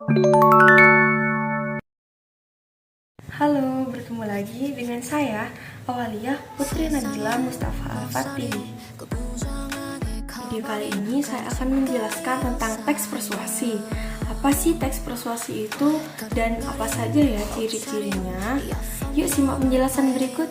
Halo, bertemu lagi dengan saya, Awaliyah Putri Nabila Mustafa Al-Fatih. Video kali ini saya akan menjelaskan tentang teks persuasi. Apa sih teks persuasi itu dan apa saja ya ciri-cirinya? Yuk simak penjelasan berikut.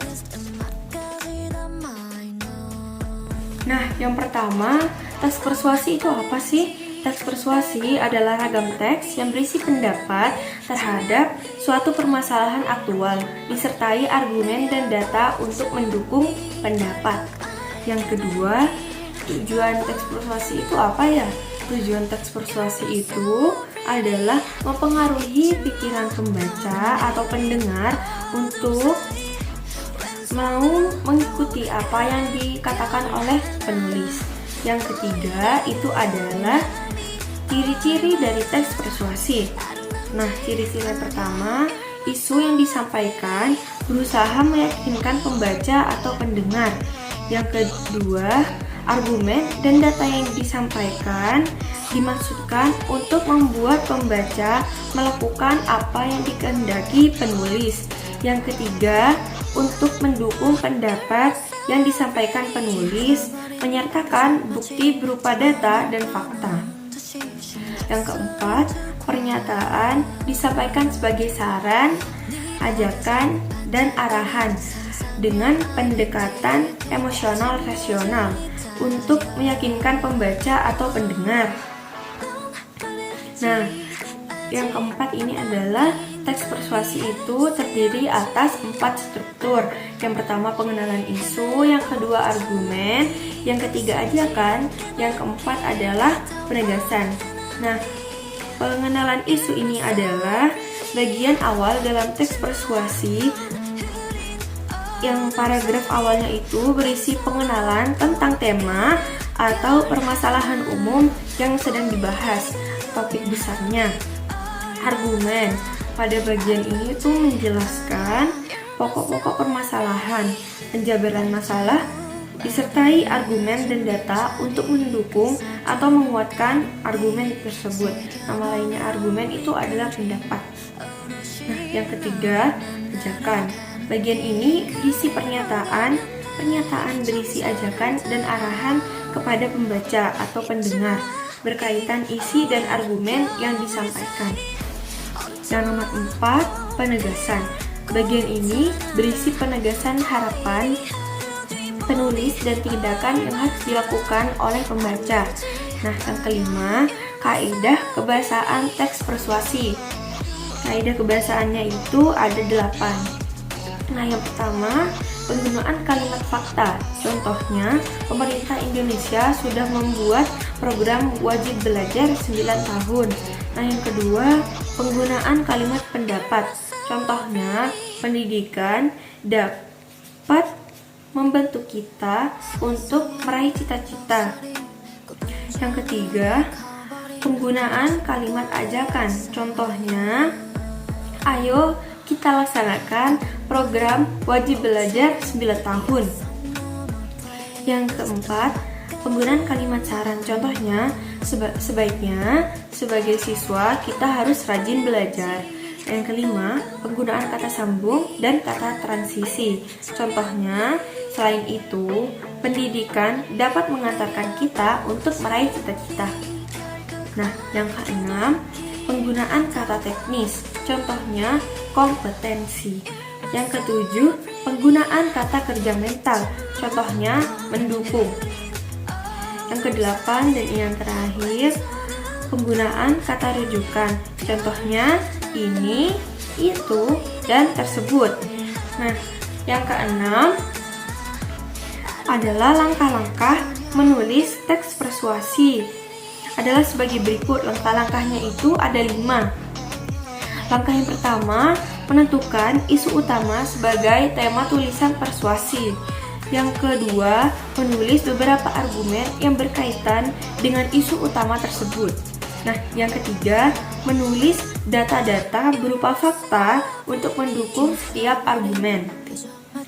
Nah, yang pertama, teks persuasi itu apa sih? Teks persuasi adalah ragam teks yang berisi pendapat terhadap suatu permasalahan aktual, disertai argumen dan data untuk mendukung pendapat. Yang kedua, tujuan teks persuasi itu apa ya? Tujuan teks persuasi itu adalah mempengaruhi pikiran pembaca atau pendengar untuk mau mengikuti apa yang dikatakan oleh penulis. Yang ketiga itu adalah ciri-ciri dari teks persuasi. Nah, ciri-ciri yang pertama, isu yang disampaikan berusaha meyakinkan pembaca atau pendengar. Yang kedua, argumen dan data yang disampaikan dimaksudkan untuk membuat pembaca melakukan apa yang dikehendaki penulis. Yang ketiga, untuk mendukung pendapat yang disampaikan penulis, menyertakan bukti berupa data dan fakta. Yang keempat, pernyataan disampaikan sebagai saran, ajakan, dan arahan dengan pendekatan emosional rasional untuk meyakinkan pembaca atau pendengar. Nah, yang keempat ini adalah teks persuasi itu terdiri atas 4 struktur. Yang pertama pengenalan isu, yang kedua argumen, yang ketiga ajakan, yang keempat adalah penegasan. Nah, pengenalan isu ini adalah bagian awal dalam teks persuasi yang paragraf awalnya itu berisi pengenalan tentang tema atau permasalahan umum yang sedang dibahas, topik besarnya. Argumen pada bagian ini tuh menjelaskan pokok-pokok permasalahan, penjabaran masalah, disertai argumen dan data untuk mendukung atau menguatkan argumen tersebut. Nama lainnya argumen itu adalah pendapat. Nah, yang ketiga, ajakan. Bagian ini berisi pernyataan berisi ajakan dan arahan kepada pembaca atau pendengar berkaitan isi dan argumen yang disampaikan. Yang nomor 4, penegasan. Bagian ini berisi penegasan harapan penulis dan tindakan yang harus dilakukan oleh pembaca. Nah, yang kelima, kaidah kebahasaan teks persuasi. Kaidah kebahasaannya itu ada 8. Nah, yang pertama, penggunaan kalimat fakta. Contohnya, pemerintah Indonesia sudah membuat program wajib belajar 9 tahun. Nah, yang kedua, penggunaan kalimat pendapat. Contohnya, pendidikan dapat membantu kita untuk meraih cita-cita. Yang ketiga, penggunaan kalimat ajakan. Contohnya, ayo kita laksanakan program wajib belajar 9 tahun. Yang keempat, penggunaan kalimat saran. Contohnya, sebaiknya sebagai siswa kita harus rajin belajar. Yang kelima, penggunaan kata sambung dan kata transisi. Contohnya, selain itu, pendidikan dapat mengantarkan kita untuk meraih cita-cita. Nah, yang keenam, penggunaan kata teknis. Contohnya, kompetensi. Yang ketujuh, penggunaan kata kerja mental. Contohnya, mendukung. Yang kedelapan dan yang terakhir, penggunaan kata rujukan. Contohnya, ini, itu, dan tersebut. Nah, yang keenam adalah langkah-langkah menulis teks persuasi. Adalah sebagai berikut. Langkah-langkahnya itu ada 5. Langkah yang pertama, menentukan isu utama sebagai tema tulisan persuasi. Yang kedua, menulis beberapa argumen yang berkaitan dengan isu utama tersebut. Nah, yang ketiga, menulis data-data berupa fakta untuk mendukung setiap argumen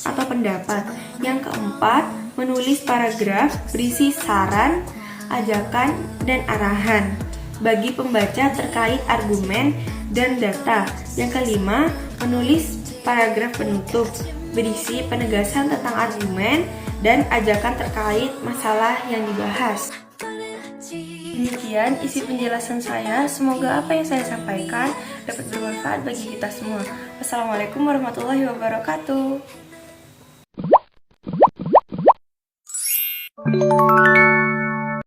atau pendapat. Yang keempat, menulis paragraf berisi saran, ajakan, dan arahan. bagi pembaca terkait argumen dan data. Yang kelima, menulis paragraf penutup berisi penegasan tentang argumen dan ajakan terkait masalah yang dibahas. Demikian isi penjelasan saya. Semoga apa yang saya sampaikan dapat bermanfaat bagi kita semua. Wassalamualaikum warahmatullahi wabarakatuh.